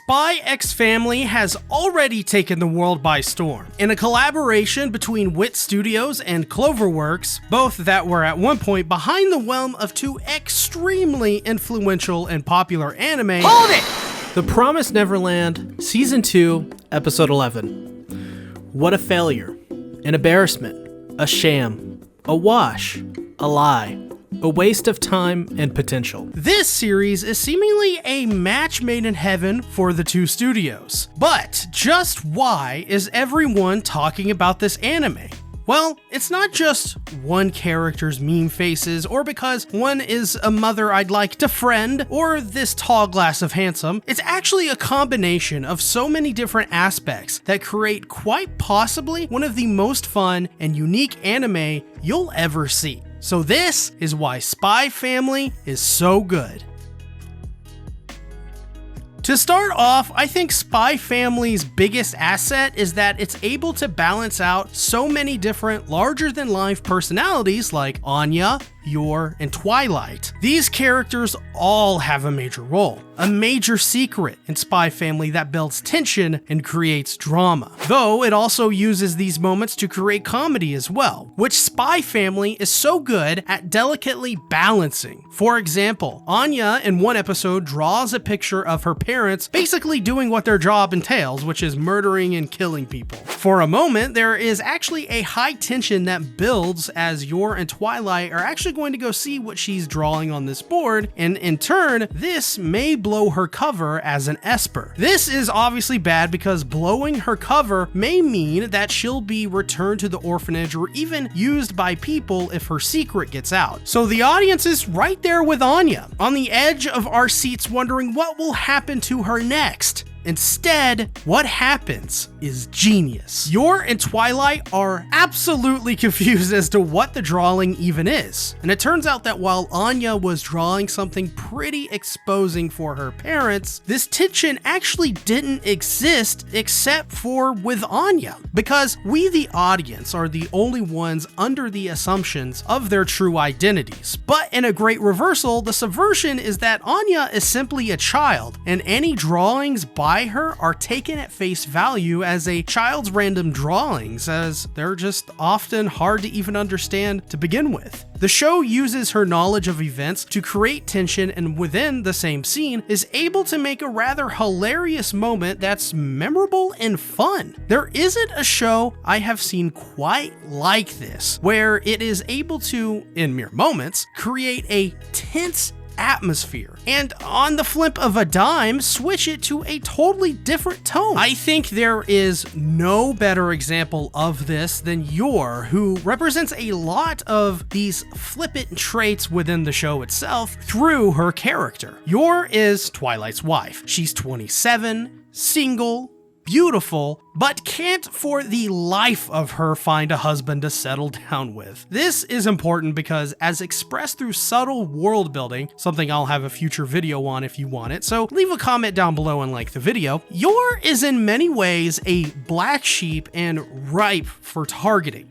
Spy X Family has already taken the world by storm. In a collaboration between Wit Studios and Cloverworks, both that were at one point behind the helm of two extremely influential and popular anime. Hold it! The Promised Neverland, Season 2, Episode 11. What a failure. An embarrassment. A sham. A wash. A lie. A waste of time and potential. This series is seemingly a match made in heaven for the two studios. But just why is everyone talking about this anime? Well, it's not just one character's meme faces, or because one is a mother I'd like to friend, or this tall glass of handsome. It's actually a combination of so many different aspects that create quite possibly one of the most fun and unique anime you'll ever see. So this is why Spy Family is so good. To start off, I think Spy Family's biggest asset is that it's able to balance out so many different larger-than-life personalities like Anya, Yor, and Twilight. These characters all have a major role, a major secret in Spy Family that builds tension and creates drama. Though it also uses these moments to create comedy as well, which Spy Family is so good at delicately balancing. For example, Anya in one episode draws a picture of her parents basically doing what their job entails, which is murdering and killing people. For a moment, there is actually a high tension that builds as Yor and Twilight are actually going to go see what she's drawing on this board, and in turn, this may blow her cover as an Esper. This is obviously bad because blowing her cover may mean that she'll be returned to the orphanage or even used by people if her secret gets out. So the audience is right there with Anya, on the edge of our seats wondering what will happen to her next. Instead, what happens is genius. Yor and Twilight are absolutely confused as to what the drawing even is. And it turns out that while Anya was drawing something pretty exposing for her parents, this tension actually didn't exist except for with Anya. Because we, the audience, are the only ones under the assumptions of their true identities. But in a great reversal, the subversion is that Anya is simply a child, and any drawings by her are taken at face value as a child's random drawings, as they're just often hard to even understand to begin with. The show uses her knowledge of events to create tension, and within the same scene is able to make a rather hilarious moment that's memorable and fun. There isn't a show I have seen quite like this, where it is able to, in mere moments, create a tense atmosphere, and on the flip of a dime, switch it to a totally different tone. I think there is no better example of this than Yor, who represents a lot of these flippant traits within the show itself through her character. Yor is Twilight's wife. She's 27, single, beautiful, but can't for the life of her find a husband to settle down with. This is important because, as expressed through subtle world building, something I'll have a future video on if you want it, so leave a comment down below and like the video, Yor is in many ways a black sheep and ripe for targeting.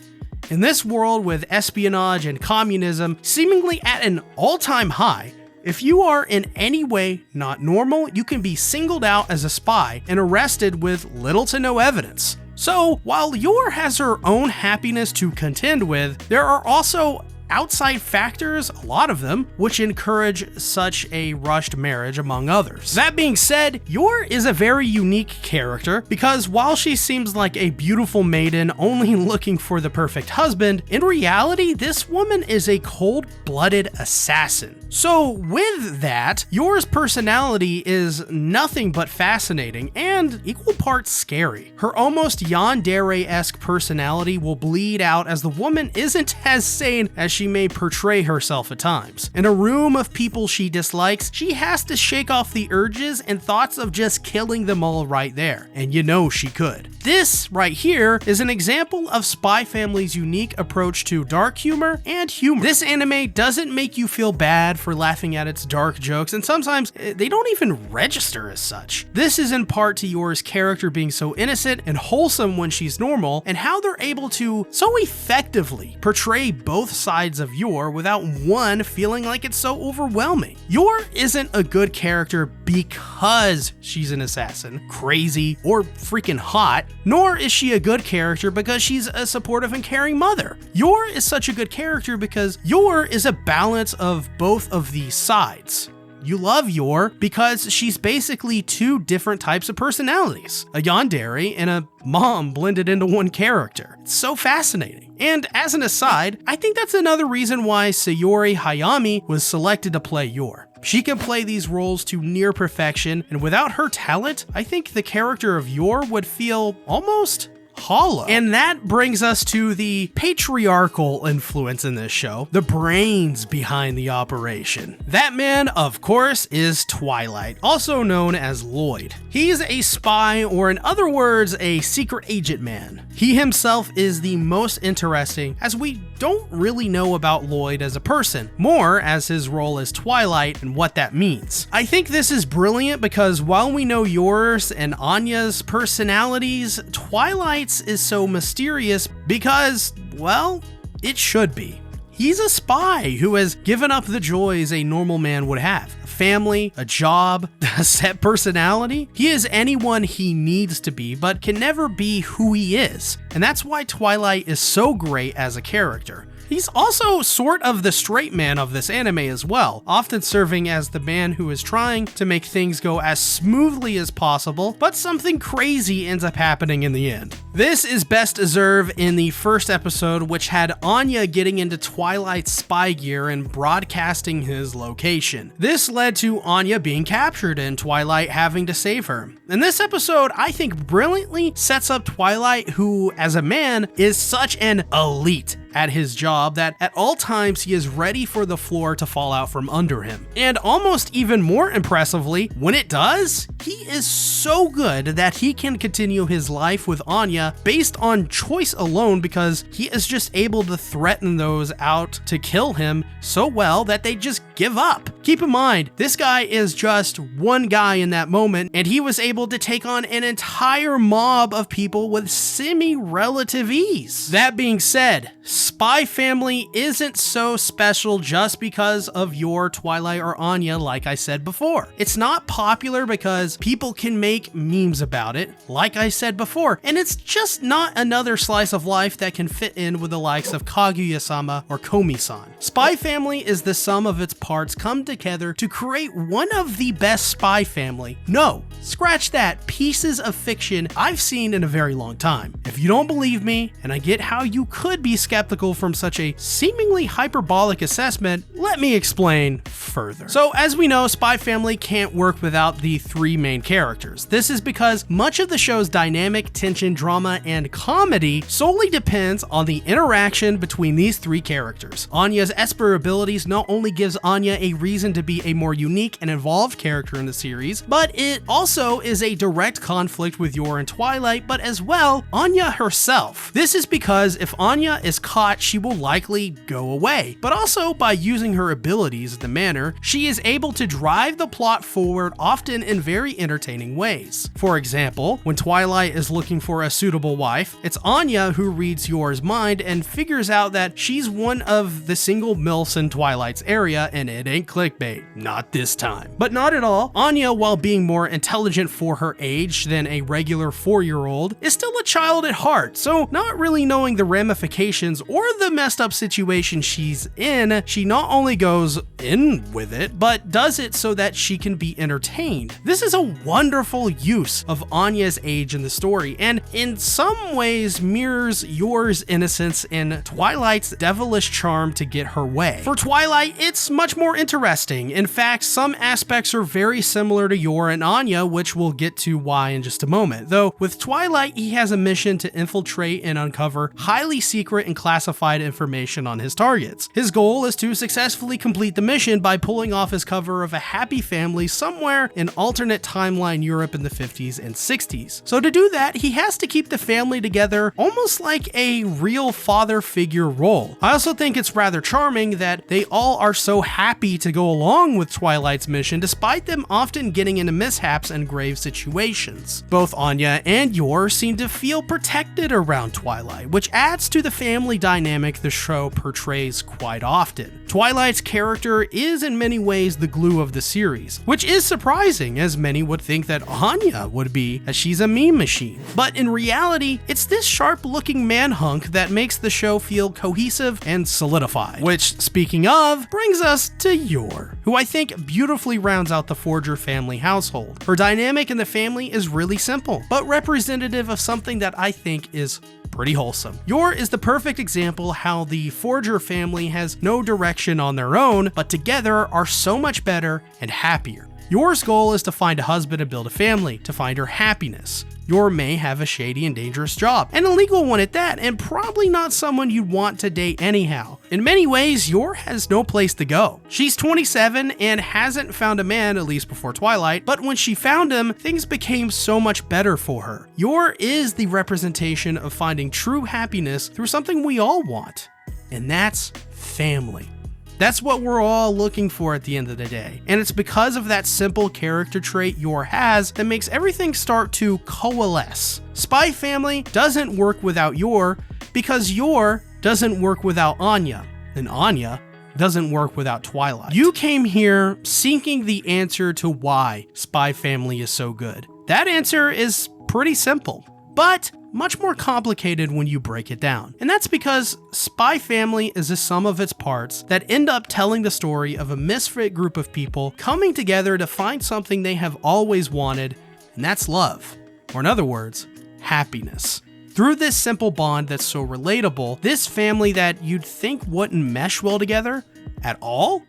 In this world with espionage and communism seemingly at an all-time high, if you are in any way not normal, you can be singled out as a spy and arrested with little to no evidence. So, while Yor has her own happiness to contend with, there are also outside factors, a lot of them, which encourage such a rushed marriage among others. That being said, Yor is a very unique character because while she seems like a beautiful maiden only looking for the perfect husband, in reality, this woman is a cold-blooded assassin. So with that, Yor's personality is nothing but fascinating and equal parts scary. Her almost yandere-esque personality will bleed out as the woman isn't as sane as she may portray herself at times. In a room of people she dislikes, she has to shake off the urges and thoughts of just killing them all right there. And you know she could. This right here is an example of Spy Family's unique approach to dark humor and humor. This anime doesn't make you feel bad for laughing at its dark jokes, and sometimes they don't even register as such. This is in part to Yor's character being so innocent and wholesome when she's normal, and how they're able to so effectively portray both sides sides of Yor without one feeling like it's so overwhelming. Yor isn't a good character because she's an assassin, crazy, or freaking hot, nor is she a good character because she's a supportive and caring mother. Yor is such a good character because Yor is a balance of both of these sides. You love Yor because she's basically two different types of personalities, a yandere and a mom blended into one character. It's so fascinating. And as an aside, I think that's another reason why Sayori Hayami was selected to play Yor. She can play these roles to near perfection, and without her talent, I think the character of Yor would feel almost hollow. And that brings us to the patriarchal influence in this show, the brains behind the operation. That man, of course, is Twilight, also known as Lloyd. He's a spy, or in other words, a secret agent man. He himself is the most interesting, as we don't really know about Lloyd as a person, more as his role as Twilight and what that means. I think this is brilliant because while we know Yor's and Anya's personalities, Twilight's is so mysterious because, well, it should be. He's a spy who has given up the joys a normal man would have. A family, a job, a set personality. He is anyone he needs to be, but can never be who he is. And that's why Twilight is so great as a character. He's also sort of the straight man of this anime as well, often serving as the man who is trying to make things go as smoothly as possible, but something crazy ends up happening in the end. This is best observed in the first episode, which had Anya getting into Twilight's spy gear and broadcasting his location. This led to Anya being captured and Twilight having to save her. And this episode, I think, brilliantly sets up Twilight, who, as a man, is such an elite at his job that at all times he is ready for the floor to fall out from under him. And almost even more impressively, when it does, he is so good that he can continue his life with Anya based on choice alone because he is just able to threaten those out to kill him so well that they just give up. Keep in mind, this guy is just one guy in that moment, and he was able to take on an entire mob of people with semi-relative ease. That being said, Spy Family isn't so special just because of Yor, Twilight, or Anya, like I said before. It's not popular because people can make memes about it, like I said before, and it's just not another slice of life that can fit in with the likes of Kaguya-sama or Komi-san. Spy Family is the sum of its parts come together to create one of the best spy family, no, scratch that, pieces of fiction I've seen in a very long time. If you don't believe me, and I get how you could be skeptical from such a seemingly hyperbolic assessment, let me explain further. So as we know, Spy Family can't work without the three main characters. This is because much of the show's dynamic, tension, drama, and comedy solely depends on the interaction between these three characters. Anya's Esper abilities not only gives Anya a reason to be a more unique and involved character in the series, but it also is a direct conflict with Yor and Twilight, but as well, Anya herself. This is because if Anya is caught, she will likely go away, but also by using her abilities in the manner, she is able to drive the plot forward, often in very entertaining ways. For example, when Twilight is looking for a suitable wife, it's Anya who reads Yor's mind and figures out that she's one of the single MILFs in Twilight's area, and it ain't clickbait. Not this time. But not at all. Anya, while being more intelligent for her age than a regular 4-year-old, is still a child at heart, so not really knowing the ramifications or the messed up situation she's in, she not only goes in with it, but does it so that she can be entertained. This is a wonderful use of Anya's age in the story, and in some ways mirrors Yor's innocence and Twilight's devilish charm to get her way. For Twilight, it's much more interesting. In fact, some aspects are very similar to Yor and Anya, which we'll get to why in just a moment. Though with Twilight, he has a mission to infiltrate and uncover highly secret and classified information on his targets. His goal is to successfully complete the mission by pulling off his cover of a happy family somewhere in alternate timeline Europe in the 50s and 60s. So to do that, he has to keep the family together almost like a real father figure role. I also think it's rather charming that they all are so happy to go along with Twilight's mission despite them often getting into mishaps and grave situations. Both Anya and Yor seem to feel protected around Twilight, which adds to the family dynamic the show portrays quite often. Twilight's character is in many ways the glue of the series, which is surprising as many would think that Anya would be, as she's a meme machine. But in reality, it's this sharp-looking man-hunk that makes the show feel cohesive and solidified. Which, speaking of, brings us to Yor, who I think beautifully rounds out the Forger family household. Her dynamic in the family is really simple, but representative of something that I think is pretty wholesome. Yor is the perfect example how the Forger family has no direction on their own, but together are so much better and happier. Yor's goal is to find a husband and build a family, to find her happiness. Yor may have a shady and dangerous job, an illegal one at that, and probably not someone you'd want to date anyhow. In many ways, Yor has no place to go. She's 27 and hasn't found a man, at least before Twilight, but when she found him, things became so much better for her. Yor is the representation of finding true happiness through something we all want, and that's family. That's what we're all looking for at the end of the day. And it's because of that simple character trait Yor has that makes everything start to coalesce. Spy Family doesn't work without Yor because Yor doesn't work without Anya, and Anya doesn't work without Twilight. You came here seeking the answer to why Spy Family is so good. That answer is pretty simple, but much more complicated when you break it down. And that's because Spy Family is a sum of its parts that end up telling the story of a misfit group of people coming together to find something they have always wanted, and that's love. Or in other words, happiness. Through this simple bond that's so relatable, this family that you'd think wouldn't mesh well together at all,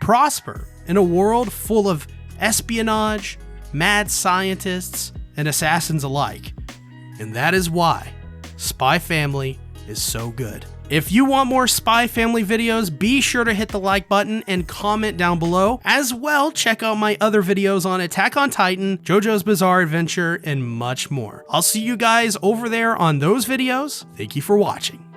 prosper in a world full of espionage, mad scientists, and assassins alike. And that is why Spy Family is so good. If you want more Spy Family videos, be sure to hit the like button and comment down below. As well, check out my other videos on Attack on Titan, JoJo's Bizarre Adventure, and much more. I'll see you guys over there on those videos. Thank you for watching.